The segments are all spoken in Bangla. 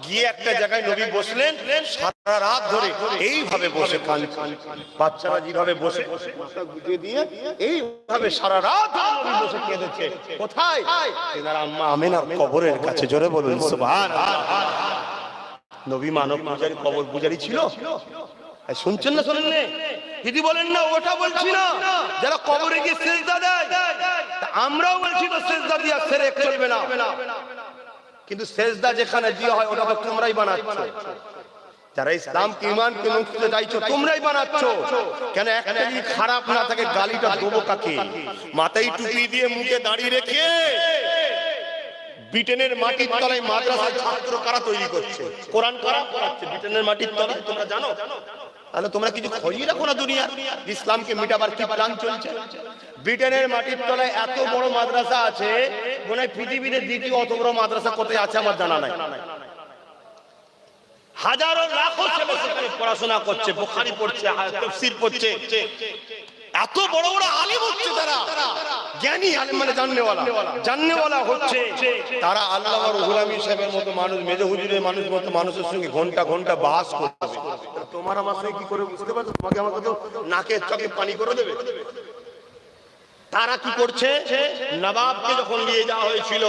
গিয়ে একটা জায়গায় নবী বসলেন, সারা রাত ধরে এইভাবে বসে কাঁদছেন। বাচ্চারা যেভাবে বসে মাথা গুটিয়ে দিয়ে এইভাবে সারা রাত নবী বসে কেঁদেছে। কোথায়? তেনার আম্মা আমেনার কবরের কাছে। জোরে বলুন সুবহানাল্লাহ। নবী মানব পূজারী, কবর পূজারী ছিল। শুনছেন না শোনেন না? যদি বলেন না ওটা বলছি না, যারা কবরে গিয়ে সেজদা দেয়, আমরাও বলছি তো সেজদা দিয়ে সেরেক চলবে না। কিন্তু সেজদা যেখানে দিয়ে হয় ওটা তো তোমরাই বানাচ্ছ। যারা ইসলামকে ঈমানকে মুক্তি চাইছো তোমরাই বানাচ্ছ। কেন একটা যদি খারাপ না থাকে গালিটা দেবো কাকে? মাথায় টুপি দিয়ে মুখে দাঁড়িয়ে রেখে ব্রিটেনের মাটির তলায় মাদ্রাসার ছাত্র কারা তৈরি করছে? কোরআন কারা পড়াচ্ছে ব্রিটেনের মাটির তলায়? তোমরা জানো? তাহলে তোমরা কিছু খোঁজই রাখো না দুনিয়া ইসলামকে মিটাবার কি প্ল্যান চলছে? ব্রিটেনের মাটির তলায় এত বড় মাদ্রাসা আছে, মনে হয় পৃথিবীতে দ্বিতীয় অত বড় মাদ্রাসা কোথায় আছে আমার জানা নাই। হাজারো লাখো ছেলে সেখানে পড়াশোনা করছে, বুখারী পড়ছে, তাফসীর পড়ছে। এত বড় বড় আলিম হচ্ছে তারা, জ্ঞানী আলিম মানে জাননেওয়ালা হচ্ছে তারা। আল্লাহর গোলামী সাহেবের মতো মানুষ, মেজো হুজুরের মতো মানুষের সঙ্গে ঘন্টা ঘন্টা বাস করবে। তোমার আমার সঙ্গে কি করে বুঝতে পারছো? তোমাকে আমাকে তো নাকের চোখে পানি করে দেবে। তারা কি করছে? নবাবকে যখন নিয়ে যাওয়া হয়েছিল,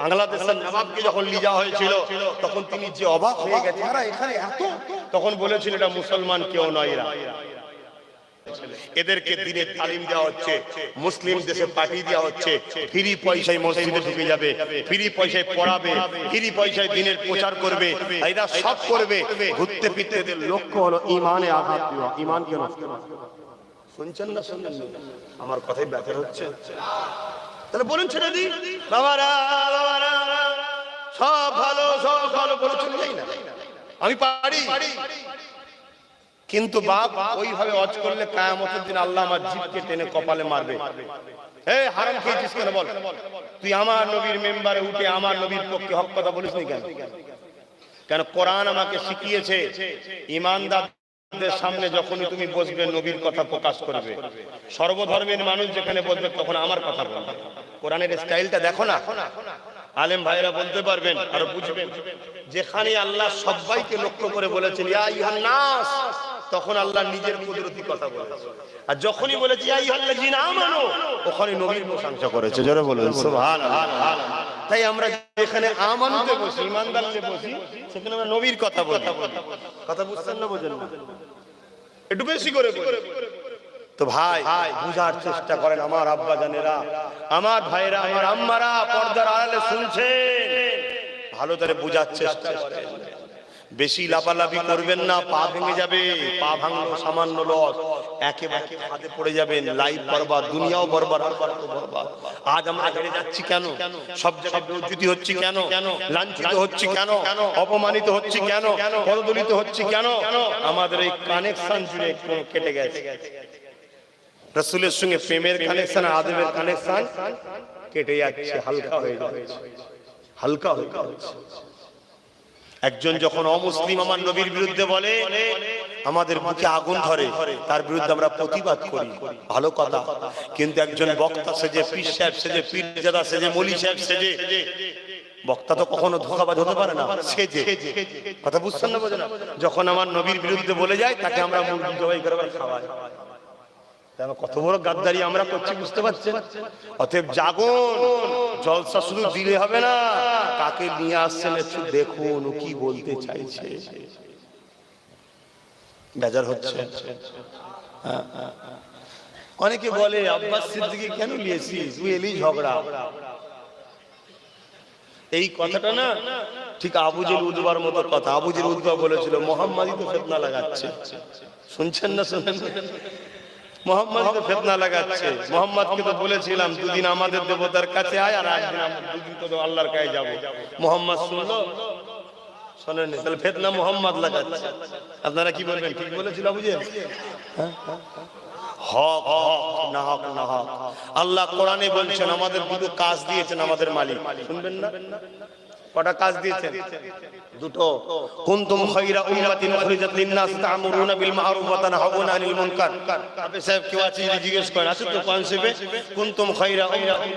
বাংলাদেশের নবাবকে যখন নিয়ে যাওয়া হয়েছিল, তখন তিনি যে অবাক হয়ে গেছে, তারা এখানে এত, তখন বলেছিল এটা মুসলমান কেউ নয়, এরা এদেরকে দিনের তালিম দেওয়া হচ্ছে, মুসলিম দেশে পাঠিয়ে দেওয়া হচ্ছে, ফ্রি পয়সায় মসজিদে ঢুকে যাবে, ফ্রি পয়সায় পড়াবে, ফ্রি পয়সায় দিনের প্রচার করবে, এরা সব করবে। ঘুরতে ফিরতে এদের লক্ষ্য হলো ঈমানে আঘাত দেওয়া, ঈমানকে নষ্ট করা। শুনছেন না? শুনছেন না? আমার কথাই ব্যাপার হচ্ছে। তাহলে বলুন ছেড়ে দিই, বাবারা বাবারা সব ভালো বলেছেন না, আমি পারি। কিন্তু বাপ ওইভাবে ওয়াজ করলে কিয়ামতের দিন আল্লাহ আমার জিভকে টেনে কপালে মারবে। এই হারাম খেয়েছিস কেন বল? তুই আমার নবীর মেম্বারে উঠে আমার নবীর পক্ষে হক কথা বলিসনি কেন? কেন কোরআন আমাকে শিখিয়েছে ঈমানদারদের সামনে যখনই তুমি বসবে নবীর কথা প্রকাশ করবে। সর্বধর্মের মানুষ যেখানে বসবে তখন আমার কথা বলবে। কোরআনের স্টাইলটা দেখো না, আলেম ভাইরা বলতে পারবেন আর বুঝবেন। যেখানে আল্লাহ সবাইকে লক্ষ্য করে বলেছেন ইয়া আইয়ুহান নাস, তখন আল্লাহ নিজের কুদরতি কথা বলেছে। আর যখনই বলেছে ইয়া আইয়ুহাল্লাযীনা আমানু, ওখানে নবীর প্রশংসা করেছে। জোরে বলুন সুবহানাল্লাহ। তাই আমরা যেখানে আমানতে বসি, ঈমানদারদের বসি, সেখানে আমরা নবীর কথা বলি। কথা বুঝছেন না? বোঝেন না? একটু বেশি করে বলি। তো ভাই বুঝার চেষ্টা করেন আমার আব্বা জানেরা, আমার ভাইরা, আমার আম্মারা, পর্দার আড়ালে শুনছেন, ভালো করে বুঝার চেষ্টা করেন। বেশি লাফালাফি করবেন না, পা ভেঙে যাবে। পা ভাঙলো সামান্য লস, একেবারে হাতে পড়ে যাবেন, লাইফ বরবাদ, দুনিয়াও বরবাদ। আজ আমরা হেরে যাচ্ছি কেন? সব জায়গায় বেইজ্জতি হচ্ছে কেন? লাঞ্ছিত হচ্ছে কেন? অপমানিত হচ্ছে কেন? পদদলিত হচ্ছে কেন? আমাদের এই কানেকশন জুড়ে কেটে গেছে। রাসূলের সঙ্গে প্রেমের কানেকশন, আদবের কানেকশন কেটে যাচ্ছে, হালকা হয়ে যাচ্ছে, হালকা হয়ে যাচ্ছে। একজন যখন অমুসলিম আমার নবীর বিরুদ্ধে বলে, আমাদের বুকে আগুন ধরে, তার বিরুদ্ধে আমরা প্রতিবাদ করি, ভালো কথা। কিন্তু একজন বক্তা সেজে, পীর সাহেব সেজে, পীরজাদা সেজে, মলি সাহেব সেজে, বক্তা তো কখনো ধোঁকাবাজ হতে পারে না, সেজে। কথা বুঝছেন না? বোঝেন না? যখন আমার নবীর বিরুদ্ধে বলে যায়, তাকে আমরা মুরগি জবাই করে খাওয়াই। কত বড় গাদ্দারি আমরা করছি, বুঝতে পারছেন? অতএব জাগুন, জলসা শুধু দিলে হবে না, কাকে নিয়ে আসছেন একটু দেখুন, ও কি বলতে চাইছে। বেজার হচ্ছে। অনেকে বলে আব্বাস সিদ্দিকী কেন নিয়েছিস, তুই এলি ঝগড়া। এই কথাটা না ঠিক আবু জেল উদ্বার মতো কথা। আবু জেল উদ্বা বলেছিল মুহাম্মাদই তো ফিতনা লাগাচ্ছে। শুনছেন না? শুনেন, মোহাম্মদ তো ফিতনা লাগাচ্ছে। মোহাম্মদকে তো বলেছিলাম দুদিন আমাদের দেবতার কাছে আয়, আর একদিন আমরা দুদিন তো আল্লাহর কাছে যাব। মোহাম্মদ শুনলো? শোনেন, তাহলে ফিতনা মোহাম্মদ লাগাচ্ছে। আপনারা কি বলবেন? ঠিক বলেছিল বুঝেন? হক হক, না হক না হক। আল্লাহ কোরআনে বলছেন আমাদের দুটো কাজ দিয়েছেন আমাদের মালিক। শুনবেন না? কটা কাজ দিয়েছেন? দুটো। কুনতুম খায়রা উম্মাতিন উখরিজাত লিন-নাস তা'মুরুনা বিল মা'রুফ ওয়া তানহাউনা আনিল মুনকার। আপনি সাহেব কেউ আছে যদি জিজ্ঞেস করেন, আছে তো কনসেপ্টে কুনতুম খায়রা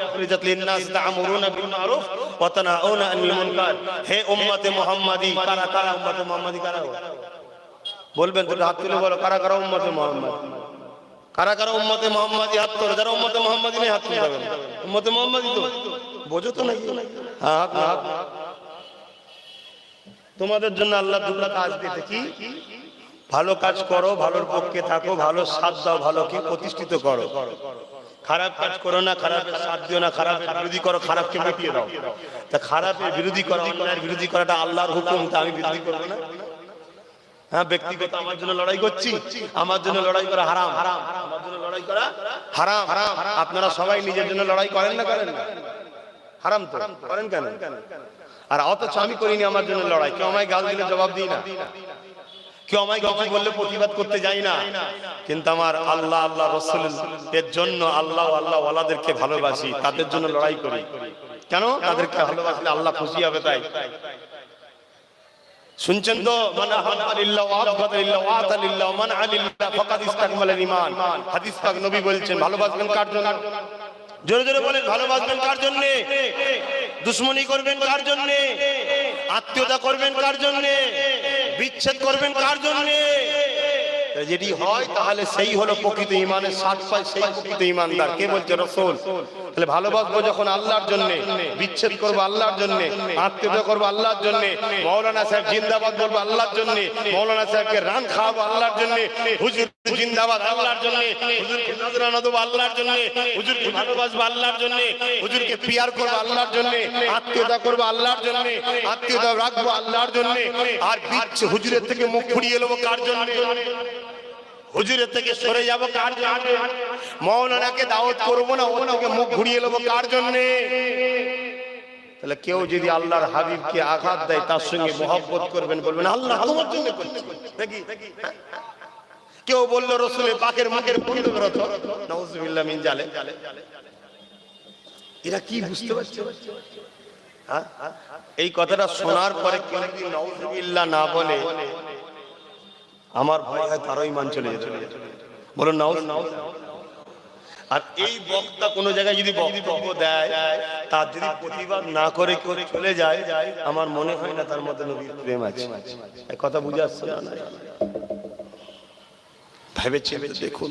উখরিজাত লিন-নাস তা'মুরুনা বিল মা'রুফ ওয়া তানাউনা আনিল মুনকার। হে উম্মতে মুহাম্মাদি, কারা কারা উম্মতে মুহাম্মাদি কারা? বলবেন তো, হাত তুলে বলো কারা কারা উম্মতে মুহাম্মাদ, কারা কারা উম্মতে মুহাম্মাদি হাত তোলো। যারা উম্মতে মুহাম্মাদি নেই হাত তুলতে হবে না। উম্মতে মুহাম্মাদি তো বোঝো তো নাকি? হ্যাঁ হ্যাঁ। তোমাদের জন্য আল্লাহ দুটো কাজ দিয়েছে, কি? ভালো কাজ করো, ভালোর পক্ষে থাকো, ভালো সাথ দাও, ভালোকে প্রতিষ্ঠিত করো। খারাপ কাজ করো না, খারাপের সাথ দিও না, খারাপের বিরোধী করো, খারাপকে মিটিয়ে দাও। তা খারাপের বিরোধী করা, অন্যায়ের বিরোধী করাটা আল্লাহর হুকুম, তা আমি বিরোধী করবো না? হ্যাঁ, ব্যক্তিগত আমার জন্য লড়াই করছি, আমার জন্য লড়াই করা হারাম, হারাম, আমার জন্য লড়াই করা হারাম, হারাম। আপনারা সবাই নিজের জন্য লড়াই করেন না, করেন না? হারাম তো করেন কেন? আর অথচ আমি করিনি আমার জন্য লড়াই। কেউ আমায় গাল দিলে জবাব দিই না, কেউ আমায় কিছু বললে প্রতিবাদ করতে যাই না। কিন্তু আমার আল্লাহ, আল্লাহ রাসূলের জন্য, আল্লাহ আল্লাহ ওয়ালাদেরকে ভালোবাসি, তাদের জন্য লড়াই করি। কেন? তাদেরকে ভালোবাসলে আল্লাহ খুশি হবে তাই। শুনছেন তো, মান আহাব্বা লিল্লাহ ওয়া আবগাদা লিল্লাহ ওয়া আতা লিল্লাহ ওয়া মান আলিল্লাহ ফাকাদ ইসতাকমালাল ঈমান। হাদিস পাক নবী বলছেন, ভালোবাসবেন কার জন্য? জোরে জোরে বলেন, ভালোবাসবেন কার জন্য? দুশমনি করবেন কার জন্য? আত্মীয়তা করবেন কার জন্য? বিচ্ছেদ করবেন কার জন্য? যদি হয় তাহলে সেই হলো প্রকৃত ঈমানের স্বাদ পায়, সেই প্রকৃত ঈমানদার। কে বলছে? রাসূল। তাহলে ভালোবাসবো যখন আল্লাহর জন্য, বিচ্ছেদ করবো আল্লাহর জন্য, আত্মীয়তা করবো আল্লাহর জন্য, মাওলানা সাহেব জিন্দাবাদ বলবো আল্লাহর জন্য, মাওলানা সাহেবকে রান খাওয়াবো আল্লাহর জন্য, হুজুর জিন্দাবাদ আল্লাহর জন্য, হুজুরকে নজরানা দেবো আল্লাহর জন্য, হুজুরকে ভালোবাসবো আল্লাহর জন্য, হুজুরকে পিয়ার করবো আল্লাহর জন্য, আত্মীয়তা করবো আল্লাহর জন্য, আত্মীয়তা রাখবো আল্লাহর জন্য। আর হুজুরের থেকে মুখ ঘুরিয়ে নেবো কার জন্য? হুজুরের থেকে সরে যাবো কার জন্য? মাওলানাকে দাওয়াত করবো না, ওনাকে মুখ ঘুরিয়ে নেবো কার জন্য? তাহলে কেউ যদি আল্লাহর হাবিবকে আঘাত দেয়, তার সঙ্গে মহব্বত করবেন, বলবেন আল্লাহ তোমার জন্য করছি। দেখি কেউ বললো রাসূলের পাকের মুখের বন্ধ করো তো, নাউযুবিল্লাহ মিন জালে। এরা কি বুঝতে পারছে? হ্যাঁ, এই কথাটা শোনার পরে কেউ যদি নাউযুবিল্লাহ না বলে, আমার ভয় হয় তারও ঈমান চলে যাবে। বলুন নাউযুবিল্লাহ। আর এই বক্তা কোন জায়গায় যদি বক্তব্য দেয়, তার যদি প্রতিবাদ না করে কেউ চলে যায়, আমার মনে হয় না তার মধ্যে নবীর প্রেম আছে। এই কথা বুঝে আসছে না? ভেবেছি দেখুন।